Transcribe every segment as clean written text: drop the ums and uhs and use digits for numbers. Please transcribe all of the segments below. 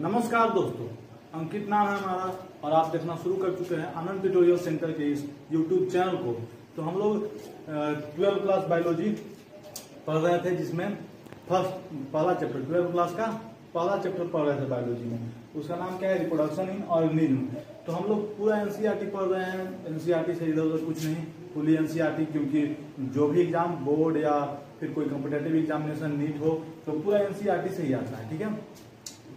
नमस्कार दोस्तों, अंकित नाम है हमारा और आप देखना शुरू कर चुके हैं आनंद ट्यूटोरियल सेंटर के इस यूट्यूब चैनल को। तो हम लोग 12th क्लास बायोलॉजी पढ़ रहे थे, जिसमें पहला चैप्टर 12th क्लास का पहला चैप्टर पढ़ रहे थे बायोलॉजी में। उसका नाम क्या है? Reproduction in organism. तो हम लोग पूरा एनसीईआरटी पढ़ रहे हैं। एनसीईआरटी से इधर उधर कुछ नहीं, फुली एनसीईआरटी, क्योंकि जो भी एग्जाम बोर्ड या फिर कोई कॉम्पिटेटिव एग्जामिनेशन नीट हो तो पूरा एनसीईआरटी से ही आता है। ठीक है,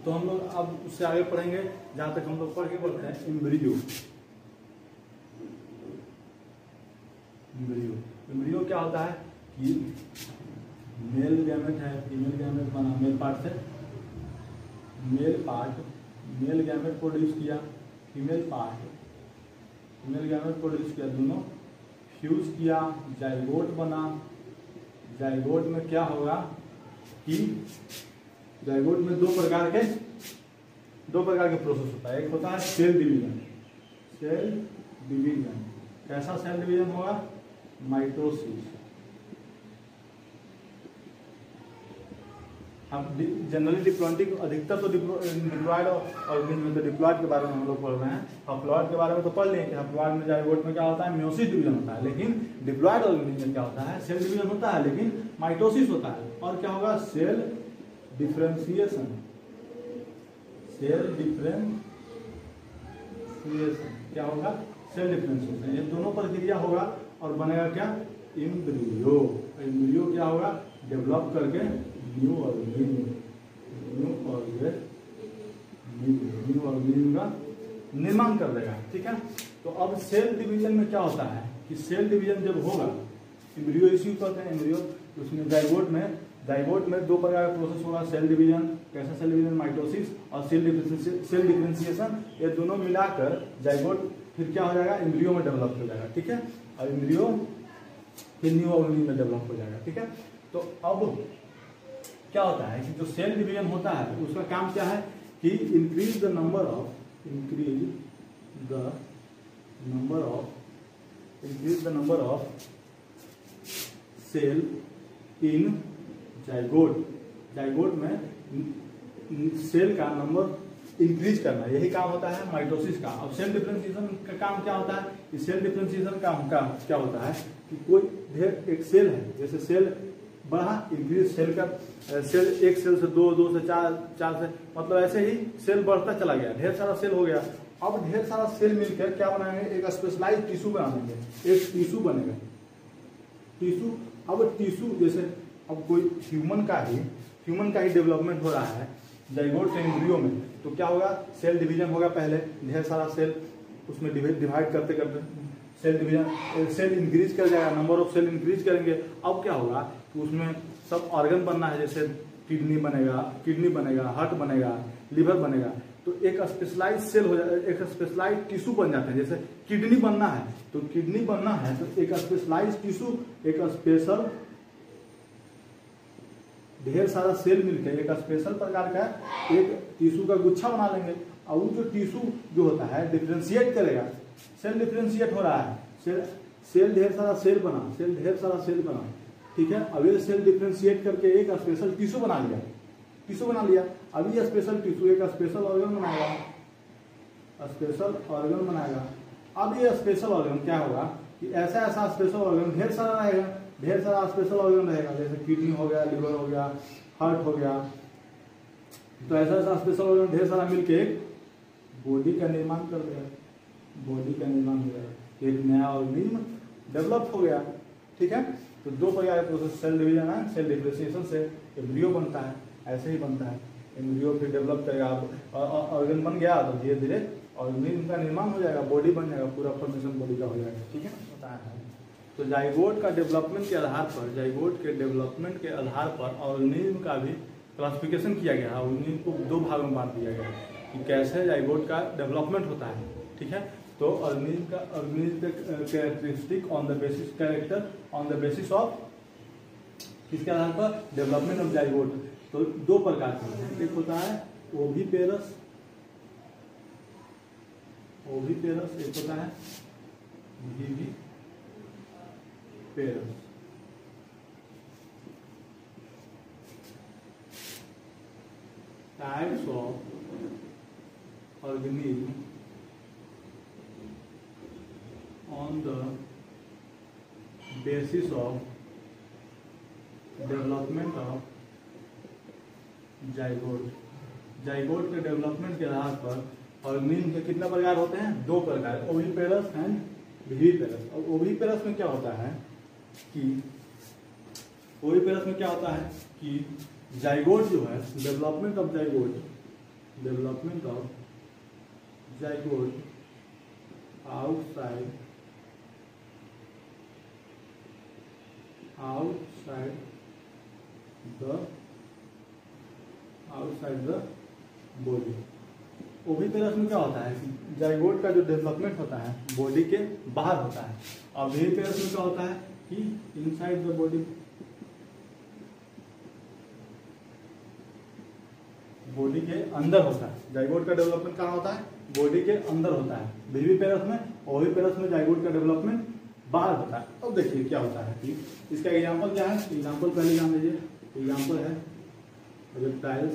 तो हम लोग अब उससे आगे पढ़ेंगे जहां तक हम लोग पढ़ के पढ़ते हैं। एम्ब्रियो क्या होता है कि मेल गैमेट है, फीमेल गैमेट बना, मेल गैमेट प्रोड्यूस किया, फीमेल गैमेट प्रोड्यूस किया, दोनों फ्यूज किया, जाइगोट बना। जाइगोट में क्या होगा कि जाइगोट में दो प्रकार के प्रोसेस होता है। एक होता है सेल डिवीजन। कैसा सेल डिवीजन होगा? माइटोसिस। हम जनरली डिप्लॉइड, अधिकतर तो डिप्लॉइड ऑर्गेनिज्म, तो डिप्लॉइड के बारे में हम लोग पढ़ रहे हैं। हप्लॉइड के बारे में तो पढ़ लें कि हप्लॉइड में जाइगोट में क्या होता है? मेयोसिस डिवीजन होता है। लेकिन डिप्लॉइड ऑर्गेनिज्म में क्या होता है? सेल डिवीजन होता है लेकिन माइटोसिस होता है। और क्या होगा? Cell differentiation. क्या होगा? Cell differentiation. ये दोनों प्रक्रिया होगा और बनेगा क्या? एम्ब्रियो क्या होगा? डेवलप करके न्यू ऑर्गेनिज्म का निर्माण कर देगा। ठीक है, तो अब सेल डिवीजन में क्या होता है कि सेल डिवीजन जब होगा, एम्ब्रियो इसी कहते हैं एम्ब्रियो, उसमें जाइगोट में दो प्रकार का प्रोसेस होगा। सेल डिवीजन, कैसा सेल डिवीजन? माइटोसिस, और सेल डिफरेंशिएशन। ये दोनों मिलाकर जाइगोट फिर क्या हो जाएगा? एम्ब्रियो में डेवलप हो जाएगा। ठीक है, और एम्ब्रियो फिर न्यू ऑर्गेनिज्म में डेवलप हो जाएगा। ठीक है, तो अब क्या होता है कि जो सेल डिवीजन होता है उसका काम क्या है कि increase the number of cell in zygote में सेल का नंबर इंक्रीज करना, यही काम होता है माइटोसिस का। अब सेल डिफरेंशिएशन का काम क्या होता है? इस सेल डिफरेंशिएशन का क्या होता है कि कोई एक सेल है, जैसे सेल बढ़ा, इंक्रीज सेल का सेल, एक सेल से दो से चार से, मतलब ऐसे ही सेल बढ़ता चला गया, ढेर सारा सेल हो गया। अब ढेर सारा सेल मिलकर क्या बनाएंगे? एक स्पेशलाइज्ड टिश्यू बना देंगे, एक टिश्यू बनेगा। अब टिश्यू जैसे अब कोई ह्यूमन का ही डेवलपमेंट हो रहा है जाइगोट से एम्ब्रियो में, तो क्या होगा? सेल डिवीजन होगा। पहले ढेर सारा सेल उसमें डिवाइड करते सेल इंक्रीज कर जाएगा, नंबर ऑफ सेल इंक्रीज करेंगे। अब क्या होगा कि उसमें सब ऑर्गन बनना है, जैसे किडनी बनेगा, हार्ट बनेगा, लिवर बनेगा। तो एक स्पेशलाइज सेल हो जाए, एक स्पेशलाइज टिश्यू बन जाता है। जैसे किडनी बनना है तो एक स्पेशलाइज टिश्यू, एक स्पेशल ढेर सारा सेल मिलकर एक स्पेशल प्रकार का एक टिश्यू का गुच्छा बना लेंगे। और वो जो टिश्यू जो होता है डिफरेंशिएट करेगा। सेल डिफरेंशिएट हो रहा है, सेल ढेर सारा सेल बना। ठीक है, अब ये सेल डिफरेंशिएट करके एक स्पेशल टिश्यू बना लिया। अब ये स्पेशल टिश्यू एक स्पेशल ऑर्गन बनाएगा। अब ये स्पेशल ऑर्गन क्या होगा कि ऐसा स्पेशल ऑर्गन ढेर सारा स्पेशल ऑर्गन रहेगा, जैसे किडनी हो गया, लिवर हो गया, हार्ट हो गया। तो ऐसा स्पेशल ऑर्गन ढेर सारा मिलके एक बॉडी का निर्माण कर देगा। एक नया ऑर्गेनिज्म डेवलप हो गया। ठीक है, तो दो प्रकार के प्रोसेस, सेल डिवीजन है, सेल डिफरेंशिएशन से एम्ब्रियो बनता है। ऐसे ही बनता है एम्ब्रियो, फिर डेवलप करेगा, ऑर्गन बन गया तो धीरे धीरे ऑर्गेनिज्म का निर्माण हो जाएगा, बॉडी बन जाएगा, पूरा फॉर्मेशन बॉडी का हो जाएगा। ठीक है, बताया है। तो जाइगोट के डेवलपमेंट के आधार पर ऑर्गेनिज्म का भी क्लासिफिकेशन किया गया है। ऑर्गेनिज्म को दो भागों में बांट दिया गया है कि कैसे जाइगोट का डेवलपमेंट होता है। ठीक है, तो organism characteristic on the basis of किसके आधार पर? Development of zygote. तो दो प्रकार के होते हैं, एक होता है ओविपेरस, एक होता है viviparous. Types of organism on the basis of development of zygote. Zygote के डेवलपमेंट के आधार पर ऑर्गेनिज्म के कितने प्रकार होते हैं? 2 प्रकार, ओविपेरस एंड विविपेरस। और ओविपेरस में क्या होता है कि ओविपेरस में क्या होता है कि जाइगोट जो है, development of zygote outside the body. Oviparous में क्या होता है कि जाइगोट का जो डेवलपमेंट होता है बॉडी के बाहर होता है, और विविपेरस में क्या होता है कि इनसाइड द बॉडी, बॉडी के अंदर होता है। जाइगोट का डेवलपमेंट कहाँ होता है? बॉडी के अंदर होता है विविपेरस में। ओविपेरस में जाइगोट का डेवलपमेंट बाहर होता है। अब देखिए क्या होता है कि इसका एग्जांपल क्या है? एग्जांपल पहले जान लीजिए। एग्जांपल है reptiles,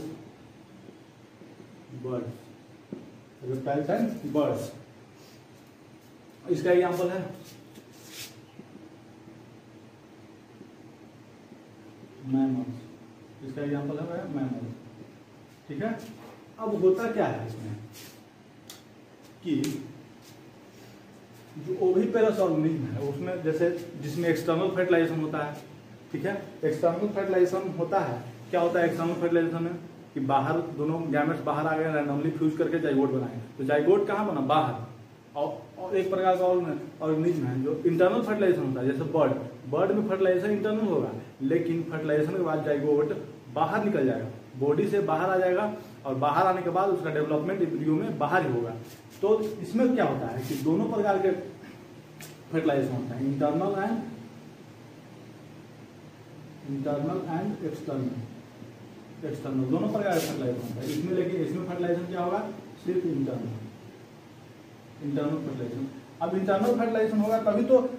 birds, reptiles and birds. इसका एग्जांपल है मैमल्स, इसका एग्जांपल है मैमल्स। ठीक है। अब होता क्या है इसमें कि जो ओविपेरस ऑर्गेनिज्म है उसमें जैसे जिसमें एक्सटर्नल फर्टिलाइजेशन होता है, ठीक है, एक्सटर्नल फर्टिलाइजेशन होता है। क्या होता है एक्सटर्नल फर्टिलाइजेशन में कि बाहर दोनों गैमेट्स बाहर आ गए, रैंडमली फ्यूज करके जाइगोट बनाए। तो जाइगोट कहाँ बना? बाहर। और एक प्रकार का ऑर्गेनिज्म है जो इंटरनल फर्टिलाइजेशन होता है, जैसे बर्ड में फर्टिलाइजेशन इंटरनल होगा, लेकिन फर्टिलाइजेशन के बाद जाइगोट बाहर निकल जाएगा, बॉडी से बाहर आ जाएगा, और बाहर आने के बाद उसका डेवलपमेंट एम्ब्रियो में बाहर ही होगा। तो इसमें क्या होता है कि दोनों प्रकार के फर्टिलाइजेशन होता है, इंटरनल एंड एक्सटर्नल दोनों प्रकार का फर्टिलाइजेशन होता है इसमें। लेकिन इसमें फर्टिलाइजेशन क्या होगा? सिर्फ इंटरनल फर्टिलाइजेशन। अब इंटरनल फर्टिलाइजेशन होगा तभी तो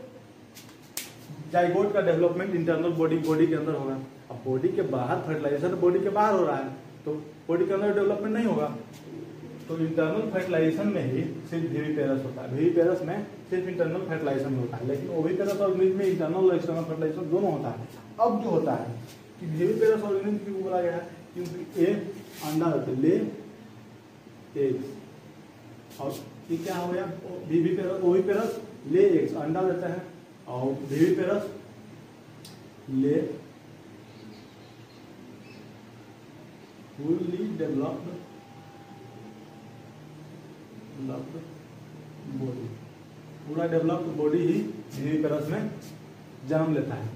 जाइगोट का डेवलपमेंट इंटरनल बॉडी के अंदर होगा। अब बॉडी के बाहर फर्टिलाइजेशन बॉडी के बाहर हो रहा है, तो बॉडी के अंदर डेवलपमेंट नहीं होगा। तो इंटरनल फर्टिलाइजेशन में ही सिर्फ विविपेरस होता है, विविपेरस में सिर्फ इंटरनल फर्टिलाइजेशन होता है, लेकिन ओविपेरस ऑर्गेनिज्म में इंटरनल और एक्सटर्नल फर्टिलाइजेशन दोनों होता है। अब जो होता है कि विविपेरस ऑर्गेनिज्म क्यों बोला गया है? क्योंकि एक अंडा देते ले एग्स, और ये क्या हो गया? ओविपेरस ले एग्स, अंडा देता है, और विविपेरस ले फुल्ली डेवलप्ड बॉडी, पूरा डेवलप्ड बॉडी ही विविपेरस में जन्म लेता है।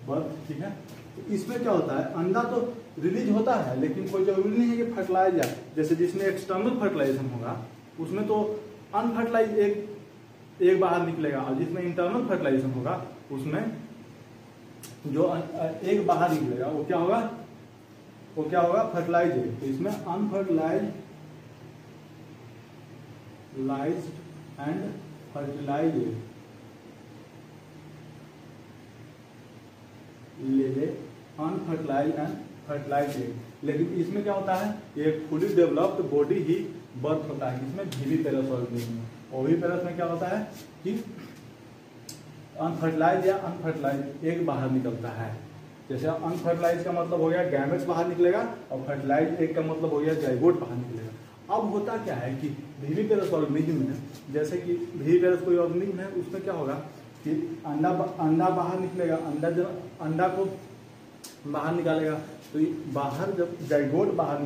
बर्थ, ठीक है। तो इसमें क्या होता है? अंडा तो रिलीज होता है, लेकिन कोई जरूरी नहीं है कि फर्टिलाइज जाए। जैसे जिसमें एक्सटर्नल फर्टिलाइजेशन होगा उसमें तो अनफर्टिलाइज एक बाहर निकलेगा, और जिसमें इंटरनल फर्टिलाइजेशन होगा उसमें जो एक बाहर निकलेगा वो क्या होगा? फर्टिलाइज। तो इसमें unfertilized and fertilize unfertilize and fertilize. लेकिन इसमें क्या होता है? एक फुली डेवलप्ड बॉडी ही बर्थ होता है, इसमें विविपेरस ऑर्गेनिज्म में। ओविपेरस में क्या होता है कि अनफर्टिलाइज या अनफर्टिलाइज एक बाहर निकलता है। जैसे अनफर्टिलाइज का मतलब हो गया गैमेट्स बाहर निकलेगा, और फर्टिलाइज एक का मतलब हो गया जाइगोट बाहर निकलेगा। अब होता क्या है कि विविपेरस ऑर्गेनिज्म में, जैसे कि विविपेरस कोई ऑर्गेनिज्म है उसमें क्या होगा कि अंडा बाहर निकलेगा, अंडा को बाहर निकालेगा, तो बाहर जब जाइगोट बाहर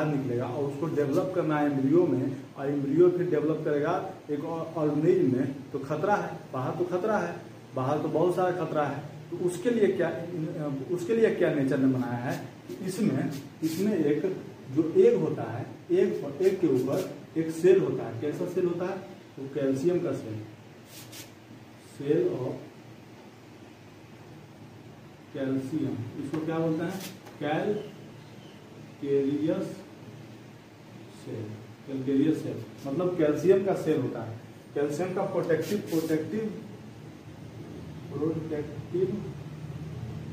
निकलेगा और उसको डेवलप करना है एम्ब्रियो में, और एम्ब्रियो फिर डेवलप करेगा एक ऑर्गेनिज्म में, तो खतरा है, बाहर तो खतरा है, बाहर तो बहुत सारा खतरा है। तो उसके लिए क्या नेचर ने बनाया है कि इसमें एक जो एग होता है, एग के ऊपर एक सेल होता है। कैसा सेल होता है? तो कैल्शियम का सेल ऑफ कैल्शियम, इसको क्या बोलते हैं? कैलकेरियस सेल, मतलब कैल्शियम का सेल होता है। कैल्शियम का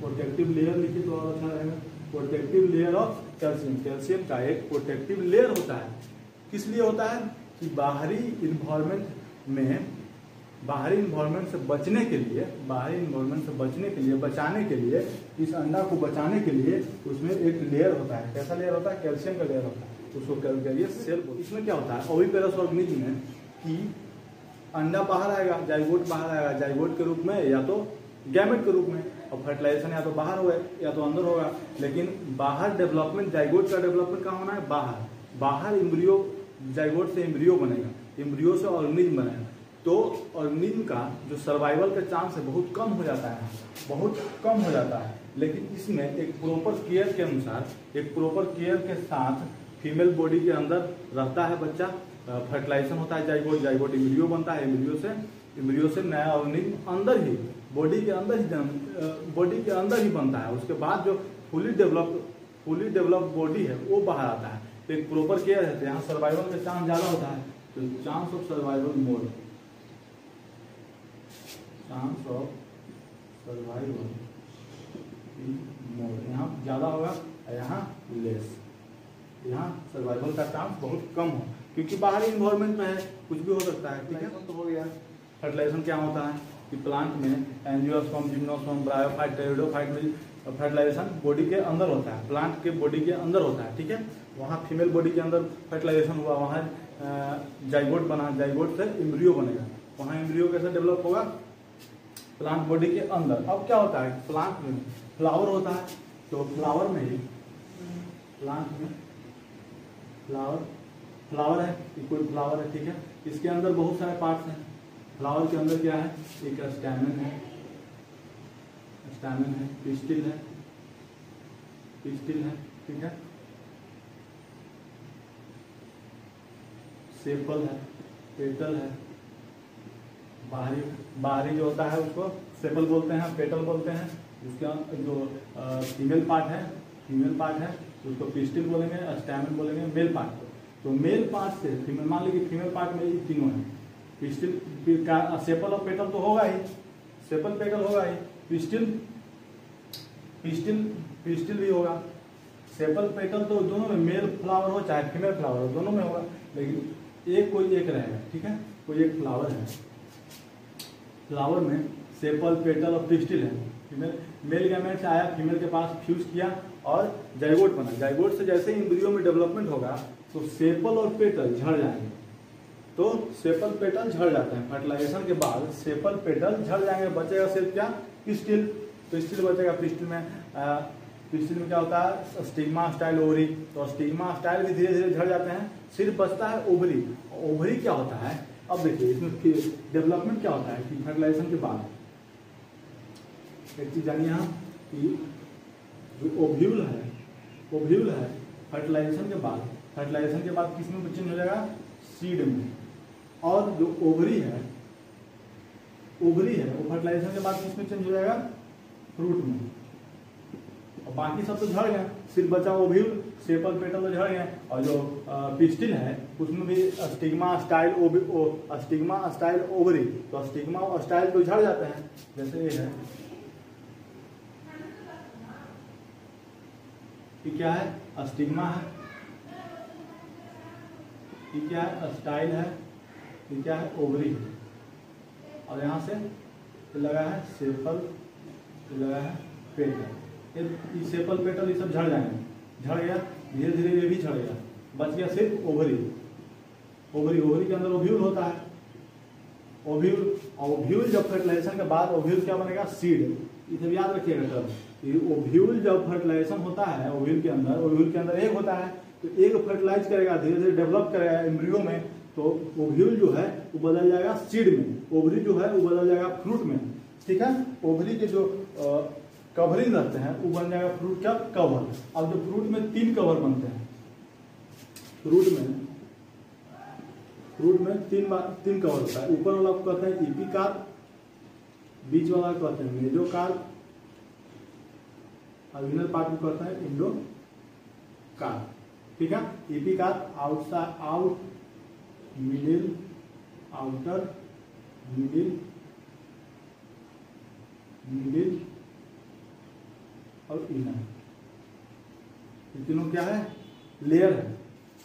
प्रोटेक्टिव लेयर लिखिए तो और अच्छा रहेगा। Protective layer of calcium, calcium का एक प्रोटेक्टिव लेयर होता है। किस लिए होता है कि बाहरी इन्वायरमेंट से बचने के लिए, बचाने के लिए, इस अंडा को बचाने के लिए उसमें एक लेयर होता है। कैसा लेयर होता है? कैल्शियम का लेयर होता है, उसको कहिए सेल। इसमें क्या होता है ओविपेरस ऑर्गेनिज्म में कि अंडा बाहर आएगा, जाइगोट बाहर आएगा, जाइगोट के रूप में या तो गैमेट के रूप में, और फर्टिलाइजेशन या तो बाहर होगा या तो अंदर होगा। लेकिन बाहर डेवलपमेंट, जाइगोट का डेवलपमेंट कहाँ होना है? बाहर एम्ब्रियो, जाइगोट से एम्ब्रियो बनेगा, एम्ब्रियो से ऑर्गेनिज्म बनेगा। तो ऑर्गेनिज्म का जो सर्वाइवल का चांस है बहुत कम हो जाता है, लेकिन इसमें एक प्रॉपर केयर के अनुसार, एक प्रॉपर केयर के साथ फीमेल बॉडी के अंदर रहता है बच्चा, फर्टिलाइजेशन होता है, जाइगोट एम्ब्रियो बनता है, एम्ब्रियो से नया ऑर्गेनिज्म अंदर ही बॉडी के अंदर ही बनता है। उसके बाद जो फुली डेवलप बॉडी है वो बाहर आता है। तो एक प्रॉपर केयर है, तो यहाँ सर्वाइवल का चांस ज्यादा होता है। तो चांस ऑफ सर्वाइवल मोड यहाँ ज्यादा होगा, यहाँ लेस। यहाँ सर्वाइवल का चांस बहुत कम हो, क्योंकि बाहरी इन्वायरमेंट में है, कुछ भी हो सकता है। ठीक है, तो हो गया। फर्टिलाइजेशन क्या होता है कि प्लांट में एंजियोस्पर्म, जिम्नोस्पर्म, ब्रायोफाइट, टेरिडोफाइट में फर्टिलाइजेशन बॉडी के अंदर होता है, प्लांट के बॉडी के अंदर होता है। ठीक है, वहाँ फीमेल बॉडी के अंदर फर्टिलाइजेशन हुआ, वहाँ जाइगोट बना, जाइगोट से एम्ब्रियो बनेगा, वहाँ एम्ब्रियो कैसे डेवलप होगा? प्लांट बॉडी के अंदर। अब क्या होता है प्लांट में? फ्लावर होता है, तो फ्लावर में ही, प्लांट में फ्लावर है, कोई फ्लावर है। ठीक है, इसके अंदर बहुत सारे पार्ट्स हैं। फ्लावर के अंदर क्या है? एक स्टैमेन है, पिस्टिल है, ठीक है, सेपल है, पेटल है। बाहरी जो होता है उसको सेपल बोलते हैं, पेटल बोलते हैं। उसका जो फीमेल पार्ट है उसको पिस्टिल बोलेंगे, स्टैमेन बोलेंगे, मेल पार्ट को। तो मेल पार्ट से फीमेल, मान लीजिए फीमेल पार्ट में ये तीनों है, पिस्टिल का सेपल और पेटल तो होगा ही, सेपल पेटल होगा ही, पिस्टिल भी होगा। सेपल पेटल तो दोनों में, मेल फ्लावर हो चाहे फीमेल फ्लावर हो, दोनों में होगा, लेकिन कोई एक रहेगा। ठीक है, कोई एक फ्लावर है, फ्लावर में सेपल, पेटल और पिस्टिल है। फीमेल, मेल गैमेट से आया, फीमेल के पास फ्यूज किया और जाइगोट बना। जाइगोट से जैसे ही एम्ब्रियो में डेवलपमेंट होगा तो सेपल और पेटल झड़ जाएंगे, तो सेपल पेटल झड़ जाते हैं। फर्टिलाइजेशन के बाद सेपल पेटल झड़ जाएंगे, बचेगा सिर्फ क्या? पिस्टिल बचेगा। पिस्टिल में क्या होता है? स्टिग्मा स्टाइल ओवरी, तो स्टिग्मा स्टाइल भी धीरे धीरे झड़ जाते हैं, सिर्फ बचता है ओवरी। ओवरी क्या होता है? अब देखिए इसमें डेवलपमेंट क्या होता है कि फर्टिलाइजेशन के बाद एक चीज जानिए यहाँ कि जो ओव्यूल है फर्टिलाइजेशन के बाद किस में चेंज हो जाएगा? सीड में। और जो ओवरी है वो फर्टिलाइजेशन के बाद किस में चेंज हो जाएगा? फ्रूट में। और बाकी सब तो झड़ गए, सिर्फ बचा ओव्यूल, सेपल, पेटल तो झड़ गए। और जो पिस्टिल है उसमें भी स्टिग्मा स्टाइल ओवरी, तो स्टिग्मा और स्टाइल तो झड़ जाते हैं। जैसे ये है, ये क्या है? स्टिग्मा है, ये क्या है? स्टाइल है, ये क्या है? ओवरी है। और यहाँ से लगा है सेपल, लगा है पेटल। ये सेपल, पेटल ये सब झड़ जाएंगे, झड़ गया, धीरे धीरे ये भी झड़ गया, बच गया सिर्फ ओवरी के अंदर ओव्यूल होता है। ओव्यूल जब फर्टिलाइजेशन के बाद ओव्यूल क्या बनेगा? सीड। इसे याद रखिएगा तब, ओव्यूल जब फर्टिलाइजेशन होता है, ओव्यूल के अंदर एग होता है, तो एग फर्टिलाइज करेगा, धीरे धीरे डेवलप करेगा एम्ब्रियो में, तो ओव्यूल जो है वो बदल जाएगा सीड में, ओवरी जो है वो बदल जाएगा फ्रूट में। ठीक है, ओवरी के जो कवरिंग रहते हैं वो बन जाएगा फ्रूट का कवर। अब जो फ्रूट में 3 कवर बनते हैं, फ्रूट में 3 कवर होता है। ऊपर वाला को कहते हैं एपिकार्प, बीच वाला को कहते हैं मेसोकार्प, और इनर पार्ट को कहते हैं एंडोकार्प। ठीक है, epicarp out middle, outer middle और इनर। ये तीनों क्या है, लेयर है,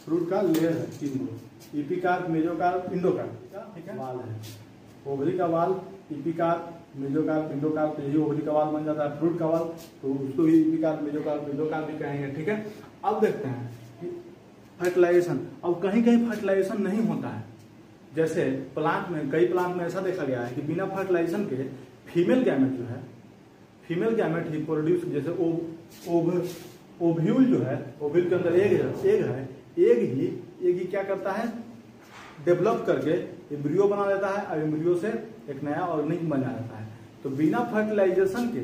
फ्रूट का लेयर है तीनों, इपिकार्प, मेसोकार्प, इंडोकार्प, ठीक है, वाल है, ओवरी का वाल, इपिकार्प, मेसोकार्प, इंडोकार्प, तो यही ओवरी का वाल बन जाता है, फ्रूट का वाल, तो उसको ही इपिकार्प, मेसोकार्प, इंडोकार्प भी कहेंगे, ठीक है। अब देखते हैं कि फर्टिलाइजेशन, अब कहीं कहीं फर्टिलाइजेशन नहीं होता है, जैसे प्लांट में, कई प्लांट में ऐसा देखा गया है कि बिना फर्टिलाइजेशन के फीमेल गैमेट जो है, फीमेल गैमेट ही प्रोड्यूस, जैसे ओव्यूल जो है, ओव्यूल के अंदर एग ही क्या करता है, डेवलप करके एम्ब्रियो बना लेता है, और एम्ब्रियो से एक नया ऑर्गेनिज्म बना जाता है। तो बिना फर्टिलाइजेशन के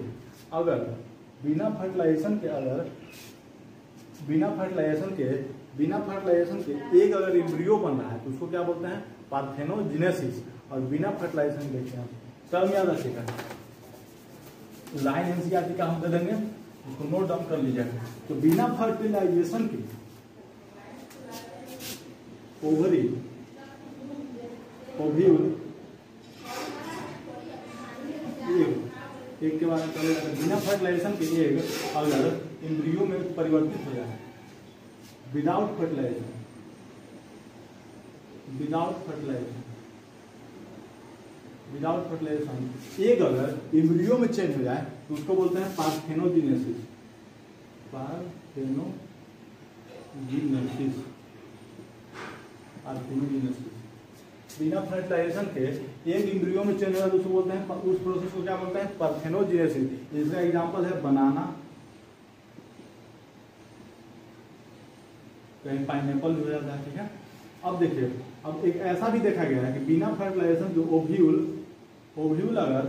एग अगर एम्ब्रियो बन रहा है तो उसको क्या बोलते हैं, पार्थेनोजेनेसिस। और बिना फर्टिलाइजेशन देखते हैं, टर्म याद रखिएगा, लाइन एनसीईआरटी का हम दे देंगे, उसको नोट डाउन कर लीजिएगा। तो बिना फर्टिलाइजेशन के ओवरी, ओव्यूल, एग के बारे में चलेगा, बिना फर्टिलाइजेशन के एग अगर एम्ब्रियो में परिवर्तित हो जाए, विदाउट फर्टिलाइजेशन एग अगर एम्ब्रियो में चेंज हो जाए तो उसको बोलते हैं पार्थेनोजेनेसिस। बिना फर्टिलाइजेशन के एग एम्ब्रियो में चेंज हो जाए तो उसको बोलते हैं, उस प्रोसेस को क्या बोलते हैं, पार्थेनोजेनेसिस। इसका एग्जांपल है बनाना, कहीं पाइनएप्पल हो जाता है, ठीक है। अब देखिए, अब एक ऐसा भी देखा गया है कि बिना फर्टिलाइजेशन जो ओव्यूल अगर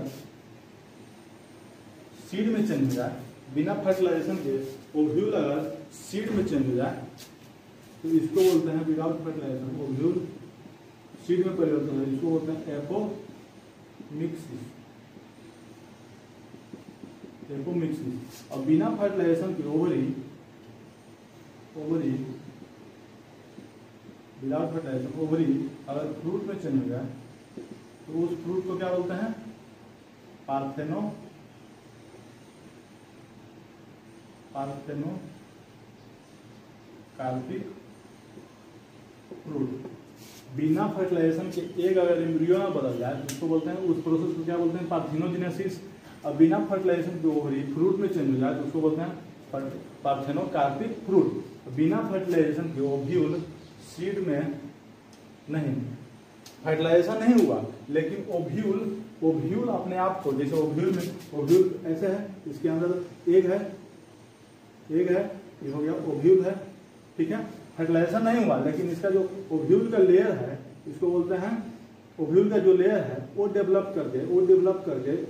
सीड में चेंज हो जाए, बिना फर्टिलाइजेशन के ओव्यूल अगर सीड में चेंज हो जाए तो इसको बोलते हैं विदाउट फर्टिलाइजेशन, ओव्यूल सीड में परिवर्तन है, इसको बोलते हैं एपोमिक्सिस। और बिना फर्टिलाइजेशन के ओवरी विदाउट फर्टिलाइजेशन ओवरी अगर फ्रूट में चेंज हो जाए तो उस फ्रूट को क्या बोलते हैं, पार्थेनोकार्पिक फ्रूट। बिना फर्टिलाइजेशन के एग अगर एम्ब्रियो में बदल जाए तो उसको बोलते हैं, उस प्रोसेस को क्या बोलते हैं, पार्थेनोजेनेसिस। और बिना फर्टिलाइजेशन के ओवरी फ्रूट में चेंज हो जाए तो उसको बोलते हैं पार्थेनोकार्पिक फ्रूट। बिना फर्टिलाइजेशन के ओव्यूल सीड में नहीं, फर्टिलाइजेशन नहीं हुआ, लेकिन ओव्यूल अपने आप को, जैसे ओव्यूल ऐसे है, इसके अंदर एग है, ये हो गया ओव्यूल है, ठीक है। फर्टिलाइजेशन नहीं हुआ, लेकिन इसका जो ओव्यूल का लेयर है, इसको बोलते हैं, ओव्यूल का जो लेयर है वो डेवलप करके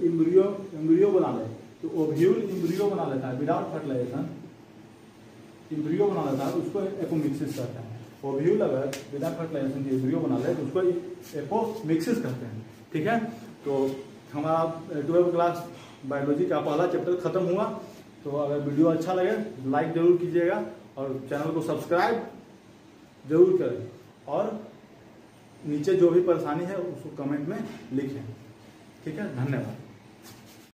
एम्ब्रियो बना ले। तो ओव्यूल एम्ब्रियो बना लेता है, विदाउट फर्टिलाइजेशन एम्ब्रियो बना लेता है, उसको एपोमिक्सिस कहते हैं। ओव्यूल अगर विदाउट फर्टिलाइजेशन के एम्ब्रियो बना ले तो उसको एपोमिक्सिस कहते हैं, ठीक है। तो हमारा 12वीं क्लास बायोलॉजी का पहला चैप्टर खत्म हुआ। तो अगर वीडियो अच्छा लगे लाइक जरूर कीजिएगा और चैनल को सब्सक्राइब जरूर करें, और नीचे जो भी परेशानी है उसको कमेंट में लिखें, ठीक है। धन्यवाद।